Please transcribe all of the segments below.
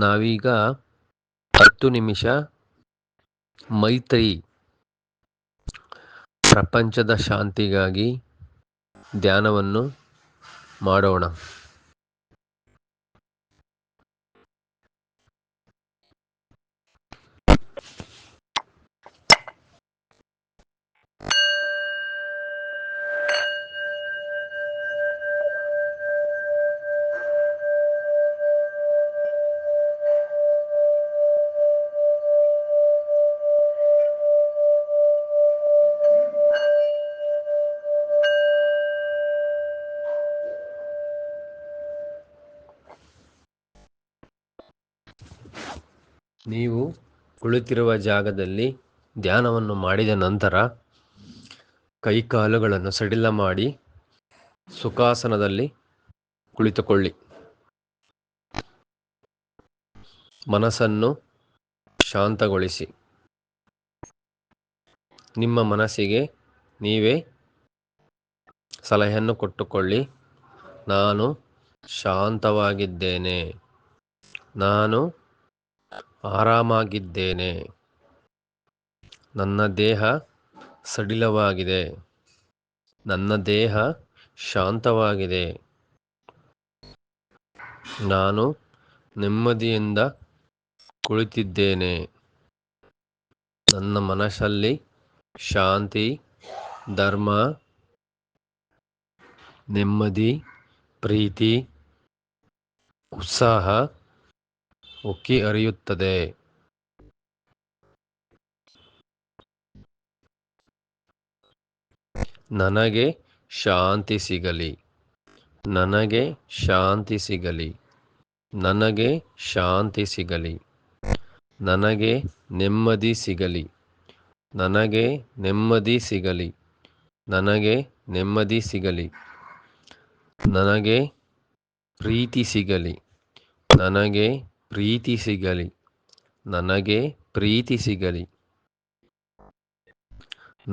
ನಾವೀಗ 10 ನಿಮಿಷ ಮೈತ್ರಿ ಪ್ರಪಂಚದ ಶಾಂತಿಗಾಗಿ ಧ್ಯಾನವನ್ನು ಮಾಡೋಣ. ನೀವು ಕುಳಿತಿರುವ ಜಾಗದಲ್ಲಿ ಧ್ಯಾನವನ್ನು ಮಾಡಿದ ನಂತರ ಕೈಕಾಲುಗಳನ್ನು ಸಡಿಲ ಮಾಡಿ ಸುಖಾಸನದಲ್ಲಿ ಕುಳಿತುಕೊಳ್ಳಿ. ಮನಸ್ಸನ್ನು ಶಾಂತಗೊಳಿಸಿ. ನಿಮ್ಮ ಮನಸ್ಸಿಗೆ ನೀವೇ ಸಲಹೆಯನ್ನು ಕೊಟ್ಟುಕೊಳ್ಳಿ. ನಾನು ಶಾಂತವಾಗಿದ್ದೇನೆ, ನಾನು ಆರಾಮಾಗಿದ್ದೇನೆ, ನನ್ನ ದೇಹ ಸಡಿಲವಾಗಿದೆ, ನನ್ನ ದೇಹ ಶಾಂತವಾಗಿದೆ, ನಾನು ನೆಮ್ಮದಿಯಿಂದ ಕುಳಿತಿದ್ದೇನೆ, ನನ್ನ ಮನಸ್ಸಲ್ಲಿ ಶಾಂತಿ, ಧರ್ಮ, ನೆಮ್ಮದಿ, ಪ್ರೀತಿ, ಉತ್ಸಾಹ ಉಕ್ಕಿ ಹರಿಯುತ್ತದೆ. ನನಗೆ ಶಾಂತಿ ಸಿಗಲಿ, ನನಗೆ ಶಾಂತಿ ಸಿಗಲಿ, ನನಗೆ ಶಾಂತಿ ಸಿಗಲಿ, ನನಗೆ ನೆಮ್ಮದಿ ಸಿಗಲಿ, ನನಗೆ ನೆಮ್ಮದಿ ಸಿಗಲಿ, ನನಗೆ ನೆಮ್ಮದಿ ಸಿಗಲಿ, ನನಗೆ ಪ್ರೀತಿ ಸಿಗಲಿ, ನನಗೆ ಪ್ರೀತಿ ಸಿಗಲಿ, ನನಗೆ ಪ್ರೀತಿ ಸಿಗಲಿ,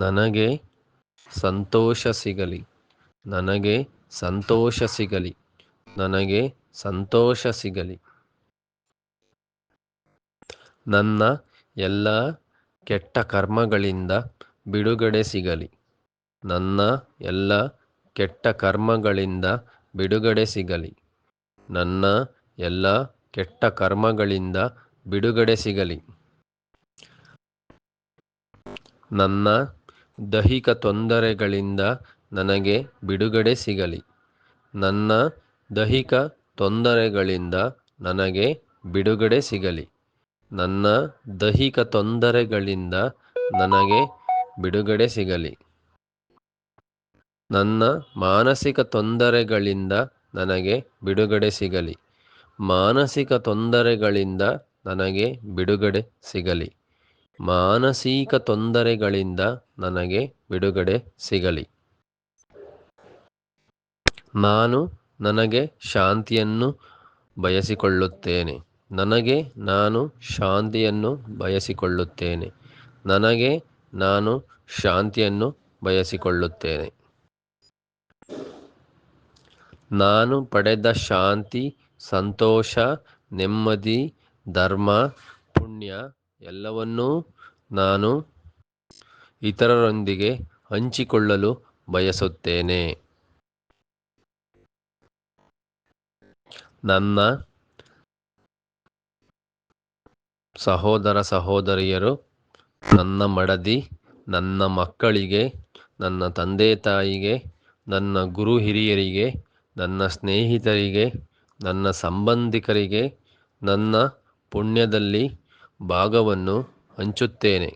ನನಗೆ ಸಂತೋಷ ಸಿಗಲಿ, ನನಗೆ ಸಂತೋಷ ಸಿಗಲಿ, ನನಗೆ ಸಂತೋಷ ಸಿಗಲಿ, ನನ್ನ ಎಲ್ಲ ಕೆಟ್ಟ ಕರ್ಮಗಳಿಂದ ಬಿಡುಗಡೆ ಸಿಗಲಿ, ನನ್ನ ಎಲ್ಲ ಕೆಟ್ಟ ಕರ್ಮಗಳಿಂದ ಬಿಡುಗಡೆ ಸಿಗಲಿ, ನನ್ನ ಎಲ್ಲ ಕೆಟ್ಟ ಕರ್ಮಗಳಿಂದ ಬಿಡುಗಡೆ ಸಿಗಲಿ, ನನ್ನ ದೈಹಿಕ ತೊಂದರೆಗಳಿಂದ ನನಗೆ ಬಿಡುಗಡೆ ಸಿಗಲಿ, ನನ್ನ ದೈಹಿಕ ತೊಂದರೆಗಳಿಂದ ನನಗೆ ಬಿಡುಗಡೆ ಸಿಗಲಿ, ನನ್ನ ದೈಹಿಕ ತೊಂದರೆಗಳಿಂದ ನನಗೆ ಬಿಡುಗಡೆ ಸಿಗಲಿ, ನನ್ನ ಮಾನಸಿಕ ತೊಂದರೆಗಳಿಂದ ನನಗೆ ಬಿಡುಗಡೆ ಸಿಗಲಿ, ಮಾನಸಿಕ ತೊಂದರೆಗಳಿಂದ ನನಗೆ ಬಿಡುಗಡೆ ಸಿಗಲಿ, ಮಾನಸಿಕ ತೊಂದರೆಗಳಿಂದ ನನಗೆ ಬಿಡುಗಡೆ ಸಿಗಲಿ. ನಾನು ನನಗೆ ಶಾಂತಿಯನ್ನು ಬಯಸಿಕೊಳ್ಳುತ್ತೇನೆ, ನನಗೆ ನಾನು ಶಾಂತಿಯನ್ನು ಬಯಸಿಕೊಳ್ಳುತ್ತೇನೆ, ನನಗೆ ನಾನು ಶಾಂತಿಯನ್ನು ಬಯಸಿಕೊಳ್ಳುತ್ತೇನೆ. ನಾನು ಪಡೆದ ಶಾಂತಿ, ಸಂತೋಷ, ನೆಮ್ಮದಿ, ಧರ್ಮ, ಪುಣ್ಯ ಎಲ್ಲವನ್ನೂ ನಾನು ಇತರರೊಂದಿಗೆ ಹಂಚಿಕೊಳ್ಳಲು ಬಯಸುತ್ತೇನೆ. ನನ್ನ ಸಹೋದರ ಸಹೋದರಿಯರು, ನನ್ನ ಮಡದಿ, ನನ್ನ ಮಕ್ಕಳಿಗೆ, ನನ್ನ ತಂದೆ ತಾಯಿಗೆ, ನನ್ನ ಗುರು ಹಿರಿಯರಿಗೆ, ನನ್ನ ಸ್ನೇಹಿತರಿಗೆ, ನನ್ನ ಸಂಬಂಧಿಕರಿಗೆ ನನ್ನ ಪುಣ್ಯದಲ್ಲಿ ಭಾಗವನ್ನು ಹಂಚುತ್ತೇನೆ,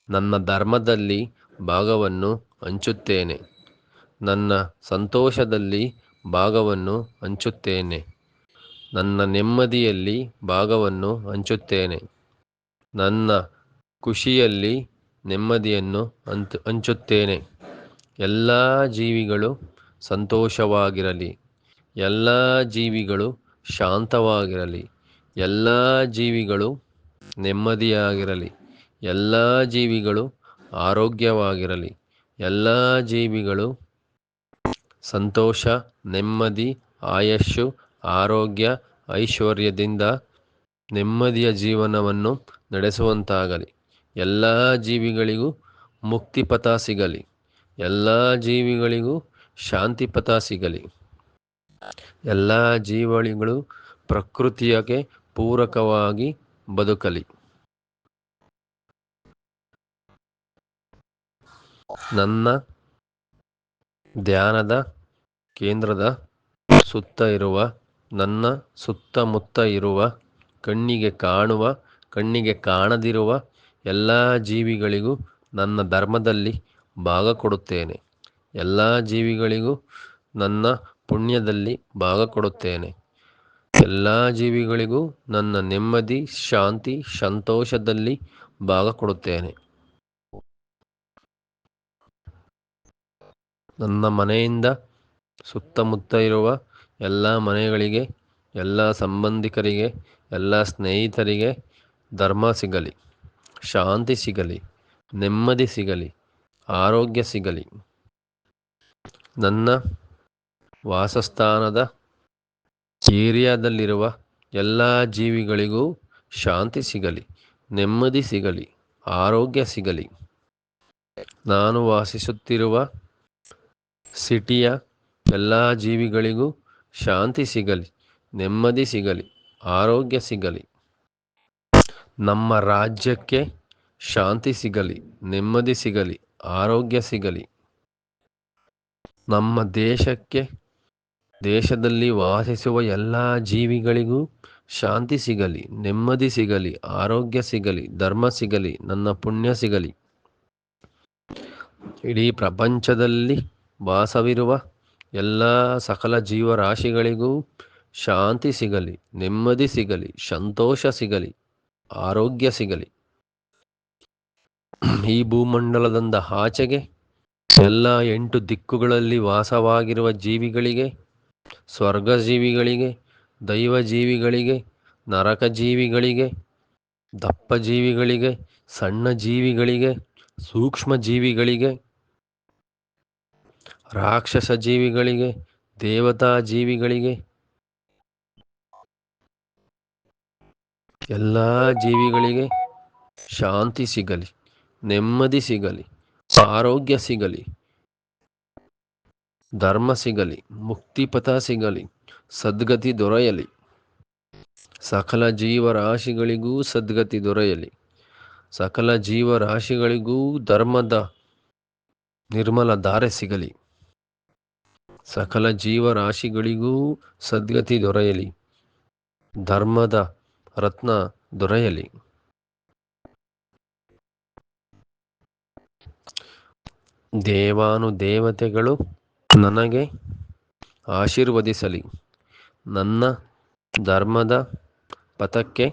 ನನ್ನ ಧರ್ಮದಲ್ಲಿ ಭಾಗವನ್ನು ಹಂಚುತ್ತೇನೆ, ನನ್ನ ಸಂತೋಷದಲ್ಲಿ ಭಾಗವನ್ನು ಹಂಚುತ್ತೇನೆ, ನನ್ನ ನೆಮ್ಮದಿಯಲ್ಲಿ ಭಾಗವನ್ನು ಹಂಚುತ್ತೇನೆ, ನನ್ನ ಖುಷಿಯಲ್ಲಿ ನೆಮ್ಮದಿಯನ್ನು ಹಂಚುತ್ತೇನೆ. ಎಲ್ಲ ಜೀವಿಗಳು ಸಂತೋಷವಾಗಿರಲಿ, ಎಲ್ಲ ಜೀವಿಗಳು ಶಾಂತವಾಗಿರಲಿ, ಎಲ್ಲ ಜೀವಿಗಳು ನೆಮ್ಮದಿಯಾಗಿರಲಿ, ಎಲ್ಲ ಜೀವಿಗಳು ಆರೋಗ್ಯವಾಗಿರಲಿ, ಎಲ್ಲ ಜೀವಿಗಳು ಸಂತೋಷ, ನೆಮ್ಮದಿ, ಆಯಸ್ಸು, ಆರೋಗ್ಯ, ಐಶ್ವರ್ಯದಿಂದ ನೆಮ್ಮದಿಯ ಜೀವನವನ್ನು ನಡೆಸುವಂತಾಗಲಿ. ಎಲ್ಲ ಜೀವಿಗಳಿಗೂ ಮುಕ್ತಿಪಥ ಸಿಗಲಿ. ಎಲ್ಲ ಜೀವಿಗಳಿಗೂ ಶಾಂತಿಪಥ ಸಿಗಲಿ. ಎಲ್ಲ ಜೀವಿಗಳು ಪ್ರಕೃತಿಯಕ್ಕೆ ಪೂರಕವಾಗಿ ಬದುಕಲಿ. ನನ್ನ ಧ್ಯಾನದ ಕೇಂದ್ರದ ಸುತ್ತ ಇರುವ, ನನ್ನ ಸುತ್ತಮುತ್ತ ಇರುವ, ಕಣ್ಣಿಗೆ ಕಾಣುವ, ಕಣ್ಣಿಗೆ ಕಾಣದಿರುವ ಎಲ್ಲ ಜೀವಿಗಳಿಗೂ ನನ್ನ ಧರ್ಮದಲ್ಲಿ ಭಾಗ ಕೊಡುತ್ತೇನೆ. ಎಲ್ಲ ಜೀವಿಗಳಿಗೂ ನನ್ನ ಪುಣ್ಯದಲ್ಲಿ ಭಾಗ ಕೊಡುತ್ತೇನೆ. ಎಲ್ಲ ಜೀವಿಗಳಿಗೂ ನನ್ನ ನೆಮ್ಮದಿ, ಶಾಂತಿ, ಸಂತೋಷದಲ್ಲಿ ಭಾಗ ಕೊಡುತ್ತೇನೆ. ನನ್ನ ಮನೆಯಿಂದ ಸುತ್ತಮುತ್ತ ಇರುವ ಎಲ್ಲ ಮನೆಗಳಿಗೆ, ಎಲ್ಲ ಸಂಬಂಧಿಕರಿಗೆ, ಎಲ್ಲ ಸ್ನೇಹಿತರಿಗೆ ಧರ್ಮ ಸಿಗಲಿ, ಶಾಂತಿ ಸಿಗಲಿ, ನೆಮ್ಮದಿ ಸಿಗಲಿ, ಆರೋಗ್ಯ ಸಿಗಲಿ. ನನ್ನ ವಾಸಸ್ಥಾನದ ಏರಿಯಾದಲ್ಲಿರುವ ಎಲ್ಲ ಜೀವಿಗಳಿಗೂ ಶಾಂತಿ ಸಿಗಲಿ, ನೆಮ್ಮದಿ ಸಿಗಲಿ, ಆರೋಗ್ಯ ಸಿಗಲಿ. ನಾನು ವಾಸಿಸುತ್ತಿರುವ ಸಿಟಿಯ ಎಲ್ಲ ಜೀವಿಗಳಿಗೂ ಶಾಂತಿ ಸಿಗಲಿ, ನೆಮ್ಮದಿ ಸಿಗಲಿ, ಆರೋಗ್ಯ ಸಿಗಲಿ. ನಮ್ಮ ರಾಜ್ಯಕ್ಕೆ ಶಾಂತಿ ಸಿಗಲಿ, ನೆಮ್ಮದಿ ಸಿಗಲಿ, ಆರೋಗ್ಯ ಸಿಗಲಿ. ನಮ್ಮ ದೇಶಕ್ಕೆ, ದೇಶದಲ್ಲಿ ವಾಸಿಸುವ ಎಲ್ಲ ಜೀವಿಗಳಿಗೂ ಶಾಂತಿ ಸಿಗಲಿ, ನೆಮ್ಮದಿ ಸಿಗಲಿ, ಆರೋಗ್ಯ ಸಿಗಲಿ, ಧರ್ಮ ಸಿಗಲಿ, ನನ್ನ ಪುಣ್ಯ ಸಿಗಲಿ. ಇಡೀ ಪ್ರಪಂಚದಲ್ಲಿ ವಾಸವಿರುವ ಎಲ್ಲ ಸಕಲ ಜೀವರಾಶಿಗಳಿಗೂ ಶಾಂತಿ ಸಿಗಲಿ, ನೆಮ್ಮದಿ ಸಿಗಲಿ, ಸಂತೋಷ ಸಿಗಲಿ, ಆರೋಗ್ಯ ಸಿಗಲಿ. ಈ ಭೂಮಂಡಲದಿಂದ ಆಚೆಗೆ ಎಲ್ಲ 8 ದಿಕ್ಕುಗಳಲ್ಲಿ ವಾಸವಾಗಿರುವ ಜೀವಿಗಳಿಗೆ, ಸ್ವರ್ಗ ಜೀವಿಗಳಿಗೆ, ದೈವ ಜೀವಿಗಳಿಗೆ, ನರಕ ಜೀವಿಗಳಿಗೆ, ದಪ್ಪ ಜೀವಿಗಳಿಗೆ, ಸಣ್ಣ ಜೀವಿಗಳಿಗೆ, ಸೂಕ್ಷ್ಮ ಜೀವಿಗಳಿಗೆ, ರಾಕ್ಷಸ ಜೀವಿಗಳಿಗೆ, ದೇವತಾ ಜೀವಿಗಳಿಗೆ, ಎಲ್ಲ ಜೀವಿಗಳಿಗೆ ಶಾಂತಿ ಸಿಗಲಿ, ನೆಮ್ಮದಿ ಸಿಗಲಿ, ಆರೋಗ್ಯ ಸಿಗಲಿ, ಧರ್ಮ ಸಿಗಲಿ, ಮುಕ್ತಿಪಥ ಸಿಗಲಿ, ಸದ್ಗತಿ ದೊರೆಯಲಿ. ಸಕಲ ಜೀವರಾಶಿಗಳಿಗೂ ಸದ್ಗತಿ ದೊರೆಯಲಿ. ಸಕಲ ಜೀವರಾಶಿಗಳಿಗೂ ಧರ್ಮದ ನಿರ್ಮಲ ಧಾರೆ ಸಿಗಲಿ. ಸಕಲ ಜೀವರಾಶಿಗಳಿಗೂ ಸದ್ಗತಿ ದೊರೆಯಲಿ, ಧರ್ಮದ ರತ್ನ ದೊರೆಯಲಿ. ದೇವಾನುದೇವತೆಗಳು ನನಗೆ ಆಶೀರ್ವದಿಸಲಿ. ನನ್ನ ಧರ್ಮದ ಪಥಕ್ಕೆ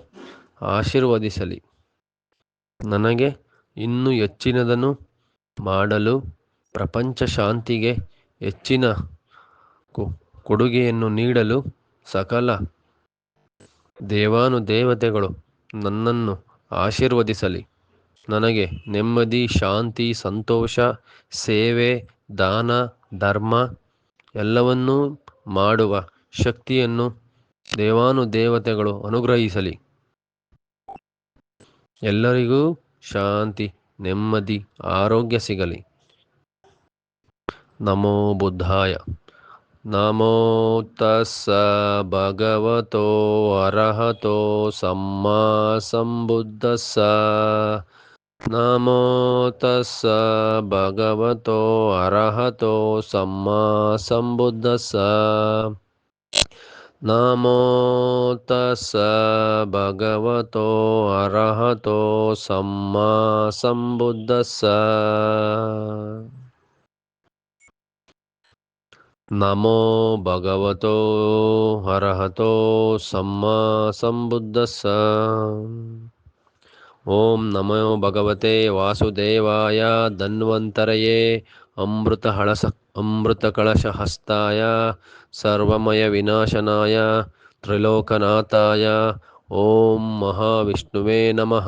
ಆಶೀರ್ವದಿಸಲಿ. ನನಗೆ ಇನ್ನೂ ಹೆಚ್ಚಿನದನ್ನು ಮಾಡಲು, ಪ್ರಪಂಚ ಶಾಂತಿಗೆ ಹೆಚ್ಚಿನ ಕೊಡುಗೆಯನ್ನು ನೀಡಲು ಸಕಲ ದೇವಾನುದೇವತೆಗಳು ನನ್ನನ್ನು ಆಶೀರ್ವದಿಸಲಿ. ನನಗೆ ನೆಮ್ಮದಿ, ಶಾಂತಿ, ಸಂತೋಷ, ಸೇವೆ, ದಾನ, ಧರ್ಮ ಎಲ್ಲವನ್ನೂ ಮಾಡುವ ಶಕ್ತಿಯನ್ನು ದೇವಾನುದೇವತೆಗಳು ಅನುಗ್ರಹಿಸಲಿ. ಎಲ್ಲರಿಗೂ ಶಾಂತಿ, ನೆಮ್ಮದಿ, ಆರೋಗ್ಯ ಸಿಗಲಿ. ನಮೋ ಬುದ್ಧಾಯ. ನಮೋ ತಸ್ಸ ಭಗವತೋ ಅರ್ಹತೋ ಸಮ್ಮಾ ಸಂಬುದ್ಧಸ್ಸ. ನಮೋ ತಸ್ಸ ಭಗವತೋ ಅರ್ಹತೋ ಸಮ್ಮಾ ಸಂಬುದ್ಧಸ್ಸ. ನಮೋ ತಸ್ಸ ಭಗವತೋ ಅರ್ಹತೋ ಸಮ್ಮಾ ಸಂಬುದ್ಧಸ್ಸ. ನಮೋ ಭಗವತೋ ಅರ್ಹತೋ ಸಮ್ಮಾ ಸಂಬುದ್ಧಸ್ಸ. ಓಂ ನಮೋ ಭಗವತೆ ವಾಸುದೇವಾಯ ಧನ್ವಂತರಯೇ ಅಮೃತ ಕಳಶ ಹಸ್ತಾಯ ಸರ್ವಮಯ ವಿನಾಶನಾಯ ತ್ರಿಲೋಕನಾಥಾಯ ಓಂ ಮಹಾವಿಷ್ಣುವೇ ನಮಃ.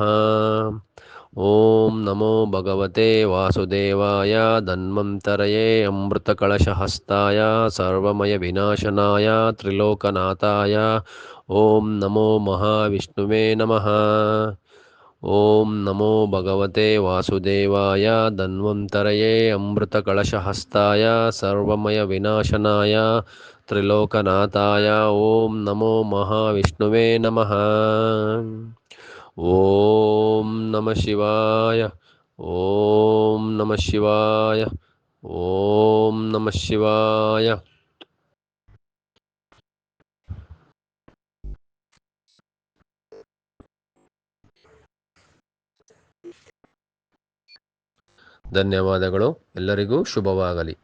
ಓಂ ನಮೋ ಭಗವತೆ ವಾಸುದೇವಾಯ ಧನ್ವಂತರಯೇ ಅಮೃತಕಳಶಹಸ್ತಾಯ ಸರ್ವಮಯ ವಿನಾಶನಾಯ ತ್ರಿಲೋಕನಾಥಾಯ ಓಂ ನಮೋ ಮಹಾವಿಷ್ಣುವೇ ನಮಃ. ಓಂ ನಮೋ ಭಗವತೆ ವಾಸುದೇವಾಯ ಧನ್ವಂತರಯೇ ಅಮೃತಕಳಶಹಸ್ತಾಯ ಸರ್ವಮಯ ವಿನಾಶನಾಯ ತ್ರಿಲೋಕನಾಥಾಯ ಓಂ ನಮೋ ಮಹಾವಿಷ್ಣುವೇ ನಮಃ. ಓಂ ನಮಃ ಶಿವಾಯ. ಓಂ ನಮಃ ಶಿವಾಯ. ಓಂ ನಮಃ ಶಿವಾಯ. ಧನ್ಯವಾದಗಳು. ಎಲ್ಲರಿಗೂ ಶುಭವಾಗಲಿ.